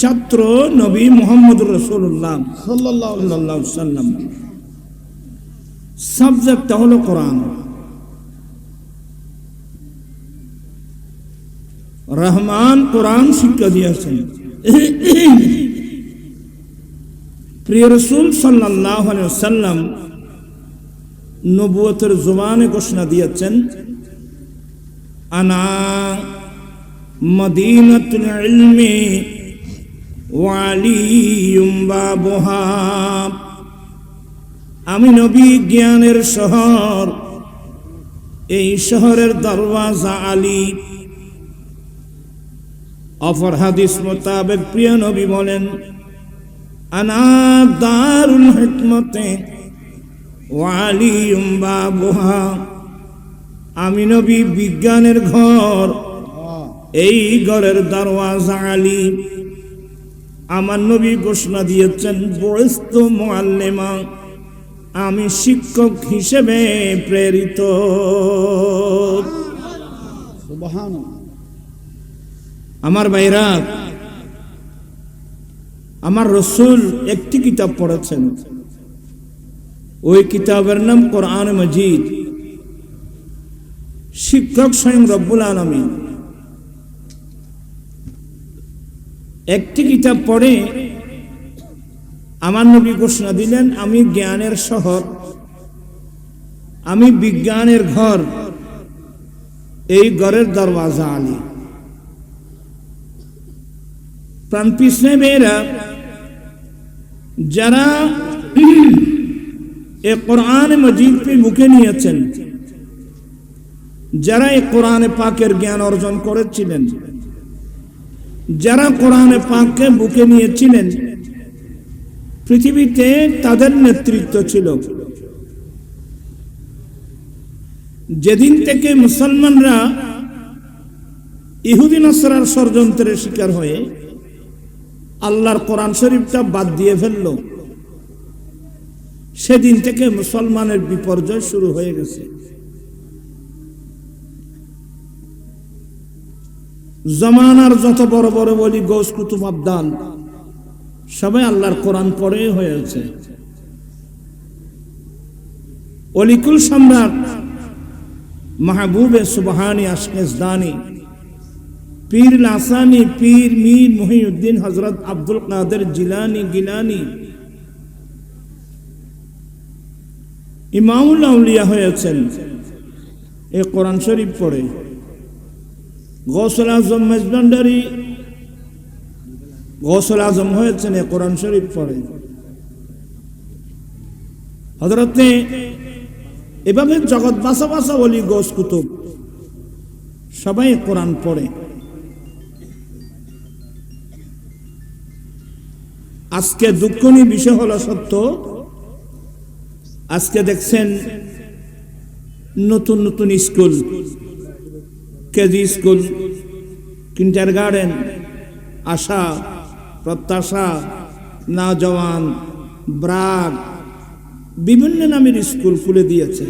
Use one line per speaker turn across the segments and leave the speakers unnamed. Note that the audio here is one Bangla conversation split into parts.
ছাত্র নবী মুহাম্মদুর রাসূলুল্লাহ সাল্লাল্লাহু আলাইহি ওয়াসাল্লাম। সাবজেক্টটা হলো কোরআন। রহমান কোরআন শিক্ষা দিয়েছেন। প্রিয় রাসূল সাল্লাল্লাহু আলাইহি ওয়াসাল্লাম নবুয়তের জবানে ঘোষণা দিয়েছেন, আনা মদিনাতুল ইলমি ওয়া আলিয়ুম বাবুহা। আমি নবী জ্ঞানের শহর, এই শহরের দরওয়াজা আলী। অপর হাদিস মোতাবেক প্রিয় নবী বলেন, আনা দারুল হিকমতে ওয়া আলিয়ুম বাবুহা। আমি নবী বিজ্ঞানের ঘর, এই ঘরের দরওয়াজা আলী। আমার নবী ঘোষণা দিয়েছেন, বুইস্তু মুআল্লিমা, আমি শিক্ষক হিসেবে প্রেরিত। সুবহানাল্লাহ। আমার ভাইরা, আমার রাসূল একটি কিতাব পড়েছেন, ওই কিতাবের নাম কোরআন মাজিদ। শিক্ষক স্বয়ং রব্বুল আলামিন। একটি কিতাব পড়ে আমার নবী ঘোষণা দিলেন, আমি জ্ঞানের শহর, আমি বিজ্ঞানের ঘর, এই ঘরের দরওয়াজা আলী। প্রাণ পিছনে মেয়েরা, যারা এ কোরআন মজিদকে মুখে নিয়েছেন, যারা এই কোরআনে পাকের জ্ঞান অর্জন করেছিলেন, যারা কোরআনে পাককে বুকে নিয়েছিলেন, পৃথিবীতে তাদের নেতৃত্ব ছিল। যেদিন থেকে মুসলমানরা ইহুদি নাসরার ষড়যন্ত্রের শিকার হয়ে আল্লাহর কোরআন শরীফটা বাদ দিয়ে ফেলল, সেদিন থেকে মুসলমানের বিপর্যয় শুরু হয়ে গেছে। জমানার যত বড় বড় বলি, গৌস কুতুব আবদাল, সবাই আল্লাহর কোরআন পড়ে হয়েছে। অলিকুল সম্রাট মাহবুবে সুবহানি আশকেজদানি, পীর লাসানি, পীর মীর মুহিউদ্দিন হযরত আব্দুল কাদের জিলানি গিলানি ইমামুল আউলিয়া হয়েছেন এই কোরআন শরীফ পড়ে। গৌসুল আজম মেজবান্ডারি গৌসুল আজম হয়েছেন এই কোরআন শরীফ পড়ে। হযরতে এভাবে জগৎ বাসা বাসা বলি গৌস কুতুব সবাই কোরআন পড়ে। আজকে দুঃখনীয় বিষয় হলো সত্য, আজকে দেখছেন নতুন নতুন স্কুল, কেজি স্কুল, কিন্ডারগার্টেন, আশা, প্রত্যাশা, নওজওয়ান, ব্রাক, বিভিন্ন নামের স্কুল খুলে দিয়েছে।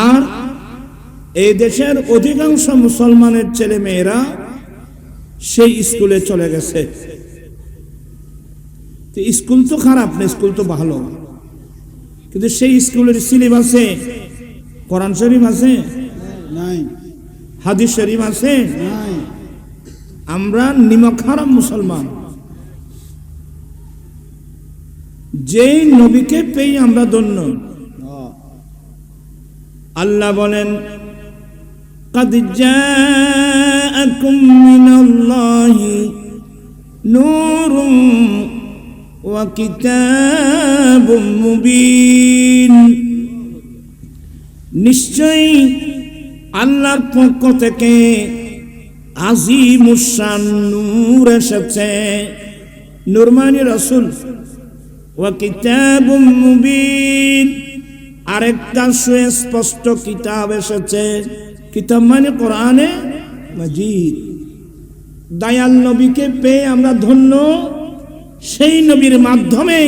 আর এই দেশের অধিকাংশ মুসলমানের ছেলে মেয়েরা সেই স্কুলে চলে গেছে। স্কুল তো খারাপ না, স্কুল তো ভালো, কিন্তু সেই স্কুলের সিলেবাসে কোরআন শরীফ আছে নাই, হাদিস শরীফ আছে নাই। আমরা নিমক হারাম মুসলমান। যেই নবীকে পেয়ে আমরা ধন্য। আল্লাহ বলেন, قد جاءكم من الله نور وكتاب مبين। নিশ্চয়ই আল্লাহর পক্ষ থেকে আজিমুশ শান নূর এসেছে, নূর মানে রাসূল, ওয়া কিতাবুম মুবিন, আরেকটা সুস্পষ্ট কিতাব এসেছে। কিতাব মানে কোরআনে মাজিদ। দয়াল নবীকে পেয়ে আমরা ধন্য। সেই নবীর মাধ্যমে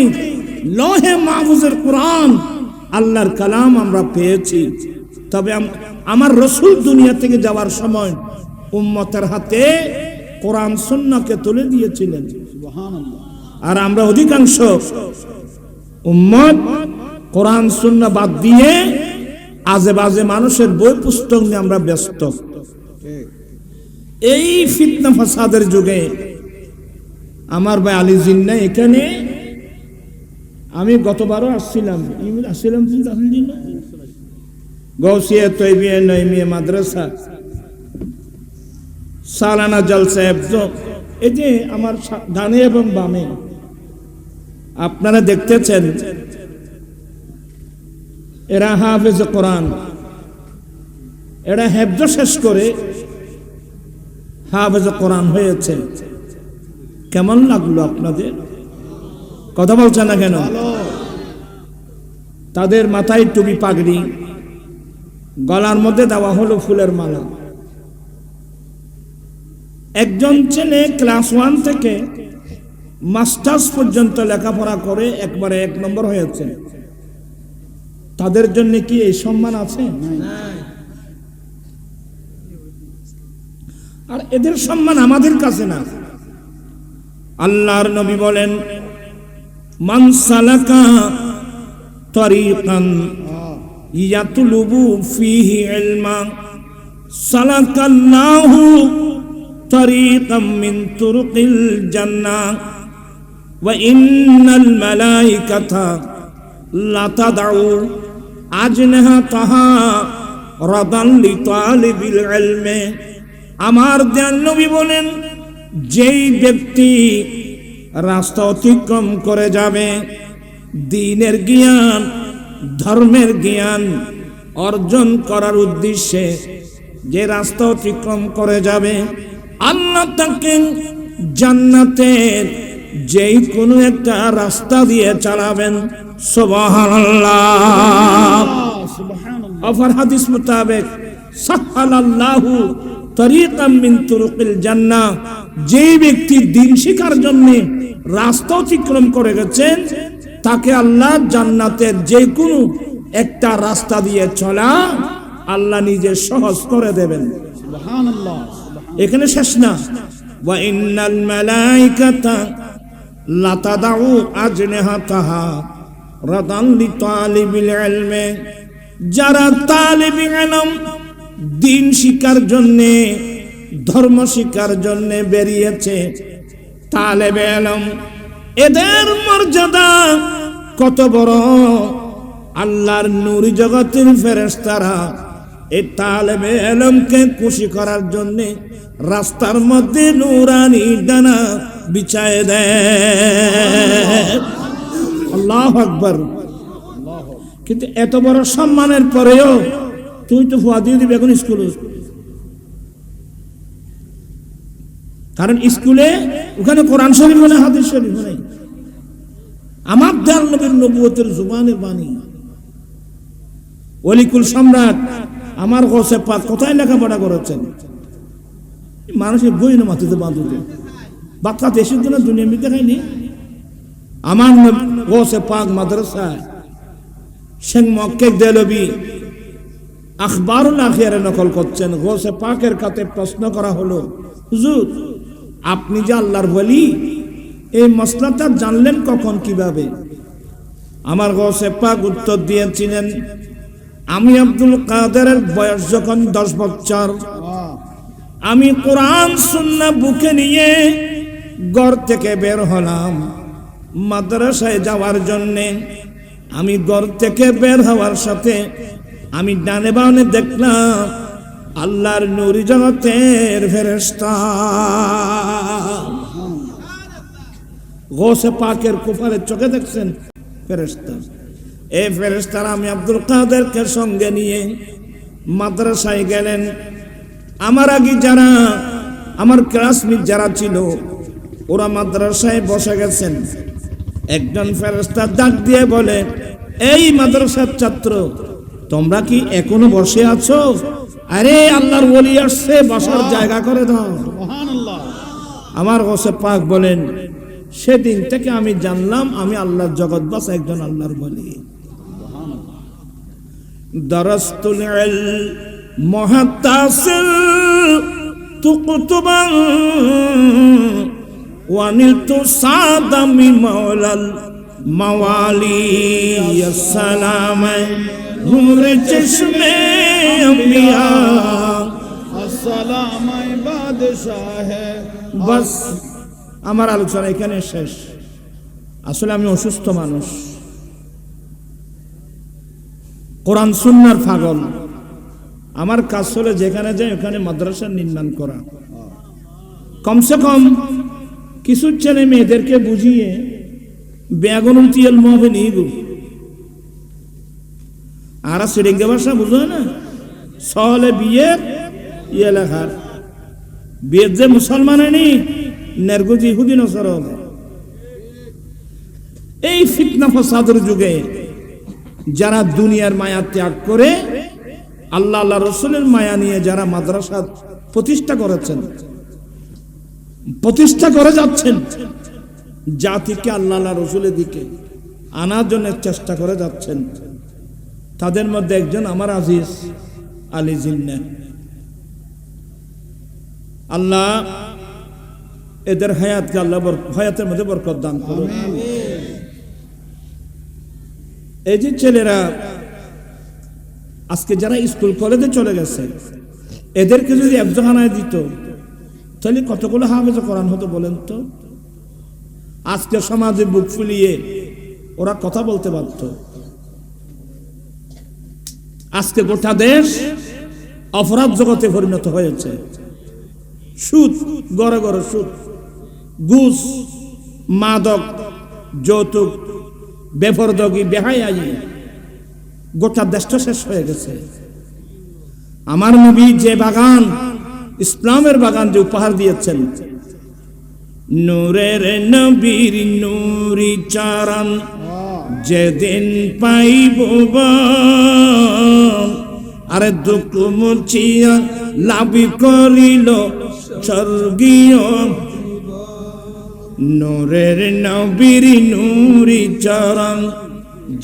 লৌহে মাহফুজের কোরআন, আল্লাহর কালাম আমরা পেয়েছি। তবে আমার রাসূল দুনিয়া থেকে যাওয়ার সময় উম্মতের হাতে কোরআন সুন্নাহকে তুলে দিয়েছিলেন। সুবহানাল্লাহ। আর আমরা অধিকাংশ উম্মত কোরআন সুন্নাহ বাদ দিয়ে আজে বাজে মানুষের বই পুস্তক নিয়ে আমরা ব্যস্ত। এই ফিতনা ফাসাদের যুগে আমার ভাই আলী জিন্না এখানে, আমি গতবারও আসছিলাম গৌসিয়া তৈবিয়া নইমিয়া মাদ্রাসা সালানা জলসা। এই যে আমার ডানে এবং বামে আপনারা দেখতেছেন, এরা হাফেজ কোরআন, এরা হেফজ শেষ করে হাফেজ কোরআন হয়েছে। কেমন লাগলো আপনাদের? কথা বলছে না কেন? তাদের মাথায় টুপি পাগড়ি, গলার মধ্যে দেওয়া হলো ফুলের মালা। একজন ছেলে ক্লাস 1 থেকে মাস্টার্স পর্যন্ত লেখাপড়া করে একবারে 1 নম্বর হয়েছে। তাদের জন্য কি এই সম্মান আছে? আর এদের সম্মান আমাদের কাছে না। আল্লাহর নবী বলেন, মান সালাকা তরিকান ইয়াতলুবু ফিহি ইলমা সালাকাল্লাহু তরিকাম মিন তুরুকিল জান্নাহ ওয়া ইন্নাল মালাইকাতা লা তাদউ আজনাহাতাহা রাদান লিতালিবিল ইলমি। আমার দয়াল নবী বলেন, যেই ব্যক্তি রাস্তা অতিক্রম করে যাবে দ্বীনের জ্ঞান, ধর্মের জ্ঞান অর্জন করার উদ্দেশ্যে, যে রাস্তা অতিক্রম করে যাবে, আল্লাহ তাকে জান্নাতের যেই কোনো একটা রাস্তা দিয়ে চালাবেন। সুবহানাল্লাহ। অফার হাদিস মোতাবেক সাহালাল্লাহু তরিকাম মিন তুরুকিল জান্নাহ, যেই ব্যক্তি দ্বীন শিখার জন্য রাস্তা অতিক্রম করে গেছেন, তাকে আল্লাহ জান্নাতের যে কোনো একটা রাস্তা দিয়ে চলা আল্লাহ নিজে সহজ করে দেবেন। সুবহানাল্লাহ। এখানে শেষ না, ওয়া ইন্নাল মালাইকাতা লা তাদউ আজনাহাতাহা রাদান লিতালিবিল ইলমি। যারা তালিবে ইলম, দ্বীন শিক্ষার জন্য, ধর্ম শিক্ষার জন্য বেরিয়েছে, তালেবে ইলম, এদের মর্যাদা কত বড়! আল্লাহর নূরি জগতের ফেরেশতারা এই তালেবে ইলমকে খুশি করার জন্য রাস্তার মধ্যে নূরানি ডানা বিছায় দেয়। আল্লাহু আকবার। কিন্তু এত বড় সম্মানের পরেও তুই তো ফুয়া দিয়ে দিবি এখন স্কুলে। কারণ স্কুলে ওখানে কোরআন শরীফ নেই, হাদিস শরীফ নেই। আমার দয়াল নবীর নবুয়তের জুবানের বাণী। ওলিকুল সম্রাট আমার গৌসে পাক কোথায় লেখাপড়া করেছেন? মানুষের বই না মাটিতে বাঁধতে বাচ্চা দেশের জন্য দুনিয়া মিলতে খায়নি। আমার গৌসে পাক মাদ্রাসায় শেখ মক্কেক দেলবি আখবারুল আখিয়ারে নকল করছেন। গৌসে পাকের কাছে প্রশ্ন করা হলো, হুজুর আপনি যে আল্লাহর ওলি, এই মসলাটা জানলেন কখন, কিভাবে? আমার গৌসে পাক উত্তর দিয়েছিলেন, আমি আব্দুল কাদেরের বয়স যখন 10 বছর, আমি কোরআন সুন্নাহ বুকে নিয়ে ঘর থেকে বের হলাম মাদ্রাসায় যাওয়ার জন্যে। আমি ঘর থেকে বের হওয়ার সাথে আমি ডানে বামে দেখলাম আল্লাহর নূরি জগতের ফেরেশতা। গৌসে পাকের কুফারের চোখে দেখছেন ফেরেশতা। এই ফেরেশতারা আমি আব্দুল কাদেরকে সঙ্গে নিয়ে মাদ্রাসায় গেলেন। আমার আগে যারা আমার ক্লাসমেট যারা ছিল ওরা মাদ্রাসায় বসে গেছেন। একজন ফেরেশতা ডাক দিয়ে বলে, এই মাদ্রাসার ছাত্র, তোমরা কি এখনো বসে আছো? আরে আল্লাহর ওলি আসছে, বসার জায়গা করে দাও। সুবহানাল্লাহ। আমার গৌসে পাক বলেন, সেদিন থেকে আমি জানলাম আমি আল্লাহর জগৎবাস একজন আল্লাহর ওলি। দারাস্তুল মহাতাসিল তুকুতুবান ওয়ানিলতু সাদামি মাওলাল মাওয়ালি আসসালাম নূর চশমে আম্বিয়া
আসসালাম বাদশাহ।
বাস আমার আলোচনা এখানে শেষ। আসলে আমি অসুস্থ মানুষ, কোরআন সুন্নাহর পাগল। আমার কাজ হলো যেখানে যাই ওখানে মাদ্রাসা নির্মাণ করা, কমসে কম কিছু ছেলে মেয়েদেরকে বুঝিয়ে বেগুন তিয়েল মবে নিয়ে গো। আর সিরিঙ্গা ভাষা বুঝো না, সহলে বিয়ের ইয়ে লেখার বিয়ের যে মুসলমান নি নেরগুজি ইহুদি নসর। এই ফিতনা ফাসাদের যুগে যারা দুনিয়ার মায়া ত্যাগ করে আল্লাহ আল্লাহ রসুলের মায়া নিয়ে যারা মাদ্রাসা প্রতিষ্ঠা করেছেন, প্রতিষ্ঠা করে যাচ্ছেন, জাতিকে আল্লাহ আল্লাহ রসুলের দিকে আনার জন্য চেষ্টা করে যাচ্ছেন, তাদের মধ্যে একজন আমার আজিজ আলী জিন্না। আল্লাহ এদের হায়াতকে আল্লাহ হায়াতের মধ্যে বরকত দান করুন। এই যে ছেলেরা আজকে যারা স্কুল কলেজে চলে গেছে, এদেরকে যদি একজখানায় দিত তাহলে কতগুলো হাফেজ কোরআন হতো বলেন তো? আজকে সমাজে বুক ফুলিয়ে ওরা কথা বলতে পারত। আজকে গোটা দেশ অপরাধ জগতে পরিণত হয়েছে। সুদ, গড়ে গড়ে সুদ, ঘুষ, মাদক, যৌতুক, বেপরদগি, বেহায়াই, গোটা দেশটা শেষ হয়ে গেছে। আমার নবী যে বাগান, ইসলামের বাগান যে উপহার দিয়েছেন, নূরের নবীর নূরি চারণ যেদিন পাইব আরে দুঃখ মুছিয়া লাভি করিল স্বর্গীয়। নূরের নবীর নূরি চরণ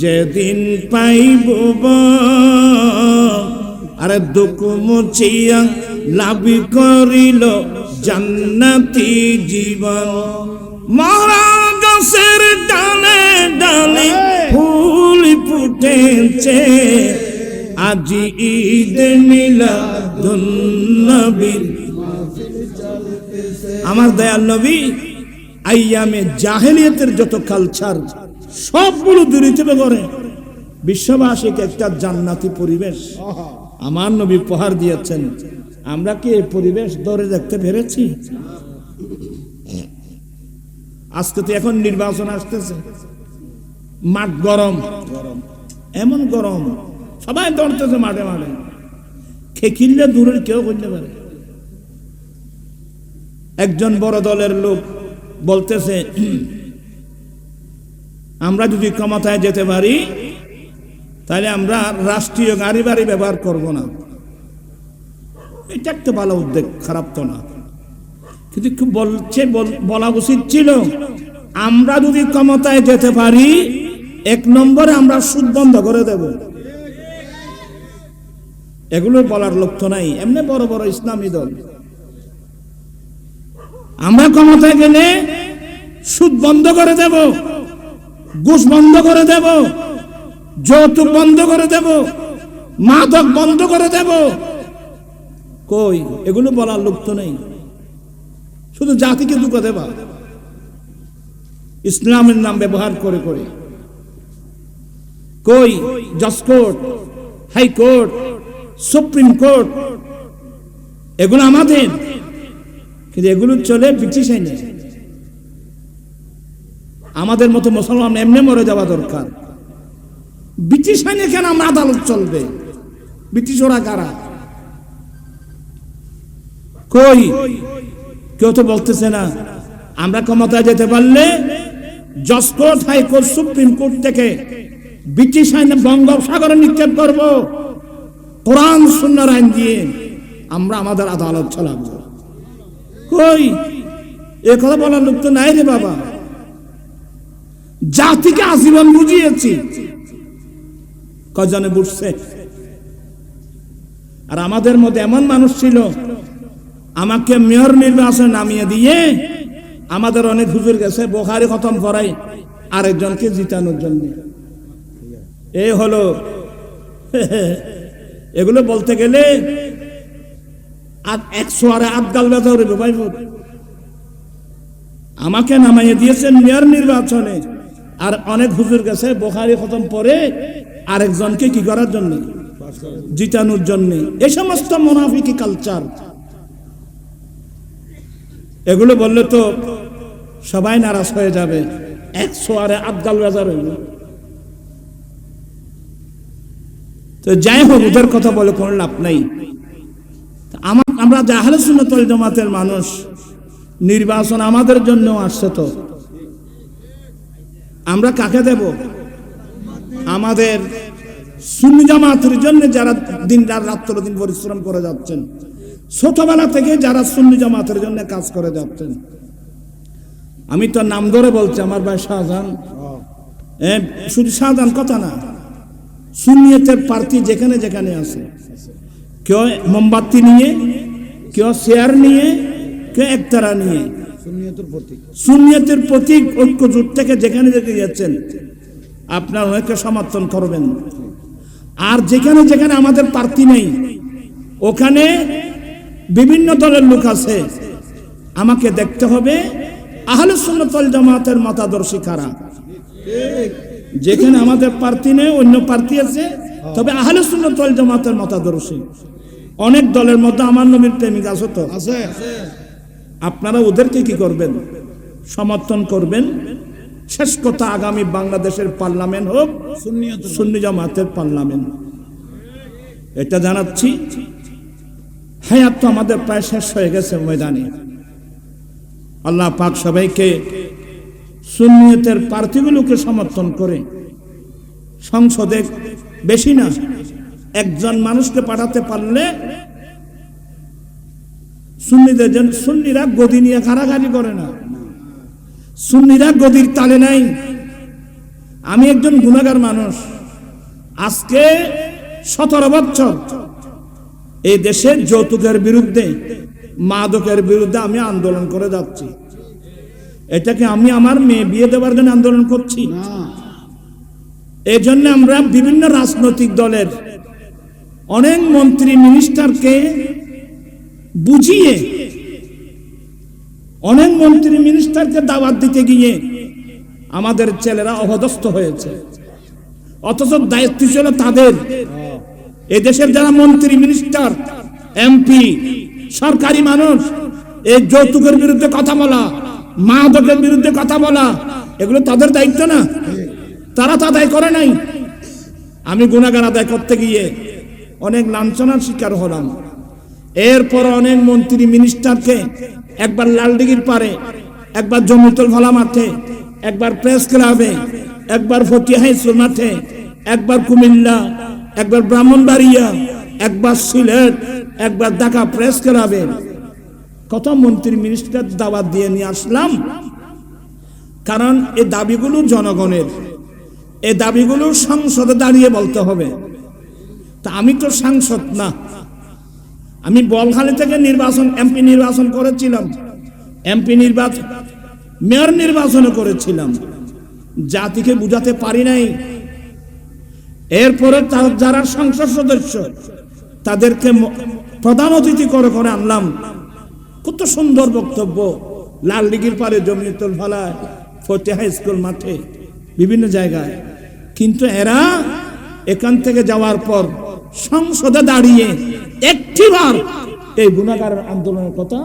যেদিন পাইব আরে দুঃখ মুছিয়া লাভি করিল জান্নাতি জীবন। মরা গাছের ডালে ডালে ফুল ফুটেছে, আজি ঈদ মিলাদুন নবী। আমার দয়াল নবী আইয়ামে জাহেলিয়াতের যত কালচার সবগুলো দূরীতে করে বিশ্ববাসীকে একটা জান্নাতি পরিবেশ আমার নবী উপহার দিয়েছেন। আমরা কি এই পরিবেশ ধরে দেখতে পেরেছি? আজকে তো এখন নির্বাচন আসতেছে, মাঠ গরম, এমন গরম, সবাই দৌড়তেছে মাঠে মাঠে। খেকিলে দূরের কেউ করতে পারে। একজন বড় দলের লোক বলতেছে, আমরা যদি ক্ষমতায় যেতে পারি তাহলে আমরা রাষ্ট্রীয় গাড়ি বাড়ি ব্যবহার করব না। এটা একটা ভালো উদ্যোগ, খারাপ তো না, কিন্তু বলা উচিত ছিল আমরা যদি ক্ষমতায় যেতে পারি 1 নম্বরে আমরা সুদ বন্ধ করে দেব। এগুলো বলার লক্ষ্য নাই। এমনি বড় বড় ইসলামী দল, আমরা ক্ষমতায় গেলে সুদ বন্ধ করে দেব, ঘুষ বন্ধ করে দেব, যৌতুক বন্ধ করে দেব, মাদক বন্ধ করে দেব। কই, এগুলো বলার লক্ষ্য নেই, শুধু জাতিকে দুঃখ দেবা ইসলামের নাম ব্যবহার করে করে। কই, জজ কোর্ট, হাইকোর্ট, সুপ্রিম কোর্ট, এগুলো আমাদের, কিন্তু এগুলো চলে ব্রিটিশ আইনে। আমাদের মতো মুসলমান এমনি মরে যাওয়া দরকার। ব্রিটিশ আইনে কেন আমরা আদালত চলবে? ব্রিটিশ ওরা কারা? কই, কেউ তো বলতেছে না আমরা ক্ষমতায় যেতে পারলে জজ কোর্ট, হাইকোর্ট, সুপ্রিম কোর্ট থেকে ব্রিটিশ আইনে বঙ্গোপসাগরে নিক্ষেপ করব, কোরআন সুন্নাহর আইন দিয়ে আমরা আমাদের আদালত চালাবো। কই, এ কথা বলার লোক তো নাই রে বাবা। জাতিকে আজীবন বুঝিয়েছি, কজনে বুঝছে? আর আমাদের মধ্যে এমন মানুষ ছিল, আমাকে মেয়র নির্বাচনে নামিয়ে দিয়ে আমাদের অনেক হুজুর গেছে বুখারী খতম করাই আরেকজনকে জিতানোর জন্য। এই হলো এগুলো বলতে গেলে আর 100 আরে আবদাল বেজার ভাই, আমাকে নামাইয়ে দিয়েছেন মেয়র নির্বাচনে, আর অনেক হুজুর গেছে বুখারী খতম পরে আরেকজনকে কি করার জন্য, জিতানোর জন্য। এই সমস্ত মুনাফিকি কালচার, এগুলো বললে তো সবাই নারাজ হয়ে যাবে। 100 আরে আবদাল বেজার হইল। তো যাই হোক, ওদের কথা বলে কোনো লাভ নাই। আমরা যে আহলে সুন্নাত ওয়াল জামাতের মানুষ, নির্বাচন আমাদের জন্য আসছে, তো আমরা কাকে দেব? আমাদের সুন্নি জামাতের জন্য যারা দিন রাত্র দিন পরিশ্রম করে যাচ্ছেন, ছোটবেলা থেকে যারা সুন্নি জামাতের জন্য কাজ করে যাচ্ছেন। আমি তো নাম ধরে বলছি, আমার ভাই শাহজাহান, শুধু শাহজাহান কথা না, সুন্নিয়তের প্রার্থী যেখানে যেখানে আছে, কেউ মোমবাতি নিয়ে, কেউ শেয়ার নিয়ে, কেউ একতারা নিয়ে, সুন্নিয়তের প্রতীক ঐক্যজোট থেকে যেখানে যেখানে যাচ্ছেন, আপনার অনেককে সমর্থন করবেন। আর যেখানে যেখানে আমাদের প্রার্থী নেই, ওখানে বিভিন্ন দলের লোক আছে, আমাকে দেখতে হবে আহলে সুন্নাত ওয়াল জামাতের মতাদর্শী কারা। যেখানে আমাদের প্রার্থী নেই, অন্য প্রার্থী আছে, তবে আহলে সুন্নাত ওয়াল জামাতের মতাদর্শী। অনেক দলের মধ্যে আমার নবীর প্রেমিক আছে, তো আছে। আপনারা ওদেরকে কি করবেন? সমর্থন করবেন। শেষ কথা, আগামী বাংলাদেশের পার্লামেন্ট হোক সুন্নি জামাতের পার্লামেন্ট, এটা জানাচ্ছি। হায়াত তো আমাদের প্রায় শেষ হয়ে গেছে ময়দানে। আল্লাহ পাক সবাইকে সুন্নিয়তের প্রার্থীগুলোকে সমর্থন করে সংসদে বেশি না একজন মানুষকে পাঠাতে পারলে সুন্নিদের জন্য, সুন্নিরা গদি নিয়ে কারাগারি করে না, সুন্নিরা গদির তালে নাই। আমি একজন গুনাহগার মানুষ, আজকে 17 বছর এই দেশে যৌতুকের বিরুদ্ধে, মাদকের বিরুদ্ধে আমি আন্দোলন করে যাচ্ছি। এটাকে আমি আমার মেয়ে বিয়ে দেওয়ার জন্য আন্দোলন করছি না। এই জন্য আমরা বিভিন্ন রাজনৈতিক দলের অনেক মন্ত্রী মিনিস্টারকে বুঝিয়ে, অনেক মন্ত্রী মিনিস্টারকে দাওয়াত দিতে গিয়ে আমাদের ছেলেরা অপদস্থ হয়েছে, অথচ দায়িত্ব ছিল তাদের। এদেশের যারা মন্ত্রী মিনিস্টার, এমপি, সরকারি মানুষ, এই যৌতুকের বিরুদ্ধে কথা বলা, মাদকের বিরুদ্ধে কথা বলা, এগুলো তাদের দায়িত্ব না? তারা তা আদায় করে নাই। আমি গুনাহগার আদায় করতে গিয়ে অনেক লাঞ্ছনার শিকার হলাম। এরপর অনেক মন্ত্রী মিনিস্টারকে একবার লালদিঘির পারে, একবার জমিতুল ফালা মাঠে, একবার প্রেস ক্লাবে, একবার ফটিয়া হাই স্কুল মাঠে, একবার কুমিল্লা, একবার ব্রাহ্মণবাড়িয়া, একবার সিলেট, একবার ঢাকা প্রেস ক্লাবে, কত মন্ত্রী মিনিস্টার দাওয়াত দিয়ে নিয়ে আসলাম। কারণ এই দাবিগুলো জনগণের, এই দাবিগুলো সংসদে দাঁড়িয়ে বলতে হবে। তা আমি তো সাংসদ না, আমি বলখালি থেকে এমপি নির্বাচন করেছিলাম, এমপি নির্বাচন, মেয়র নির্বাচন করেছিলাম, জাতিকে বুঝাতে পারি নাই। এরপরে যারা সংসদ সদস্য, তাদেরকে প্রধান অতিথি করে করে আনলাম। কত সুন্দর বক্তব্য, লালদিঘির পারে, জমিয়তুল ফালাহ, ফটিয়া হাই স্কুল মাঠে, বিভিন্ন জায়গায়। কিন্তু এরা এখান থেকে যাওয়ার পর সংসদে দাঁড়িয়ে একটিবার এই গুনাহগার আন্দোলনের কথা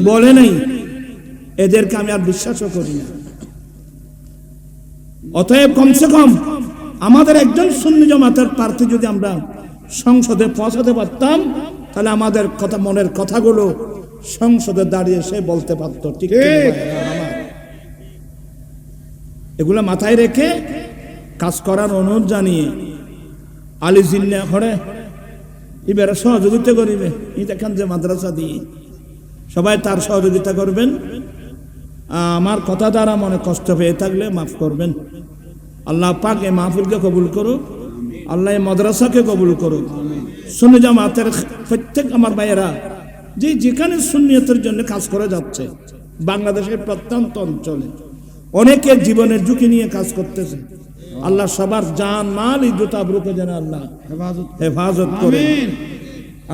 বলে নাই। এদেরকে আমি আর বিশ্বাসও করি না। অতএব কমসে কম আমাদের একজন সুন্নি জামাতের প্রার্থী যদি আমরা সংসদে পৌঁছাতে পারতাম, তাহলে আমাদের কথা, মনের কথাগুলো সংসদে দাঁড়িয়ে সে বলতে পারত। ঠিক এগুলো মাথায় রেখে কাজ করার অনুরোধ জানিয়ে আলী জিন্না করে এবারে সহযোগিতা করিবে। এখান যে মাদ্রাসা দিয়ে সবাই তার সহযোগিতা করবেন। আমার কথা দ্বারা মনে কষ্ট পেয়ে থাকলে মাফ করবেন। আল্লাহ পাক এই মাহফিলকে কবুল করুক, আল্লাহ এই মাদ্রাসাকে কবুল করুক। সুন্নি জামাতের প্রত্যেক আমার ভাইয়েরা যে যেখানে সুন্নিয়তের জন্য কাজ করে যাচ্ছে, বাংলাদেশের প্রত্যন্ত অঞ্চলে অনেকে জীবনের ঝুঁকি নিয়ে কাজ করতেছে। আল্লাহ সবার জান মাল ইজ্জত আবরুকে যেন আল্লাহ হেফাজত করে।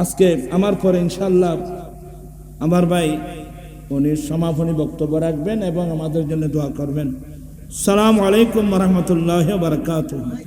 আজকে আমার পরে ইনশাআল্লাহ আমার ভাই উনি সমাপনী বক্তব্য রাখবেন এবং আমাদের জন্য দোয়া করবেন। আসসালামু আলাইকুম ওয়া রাহমাতুল্লাহি ওয়া বারাকাতুহু।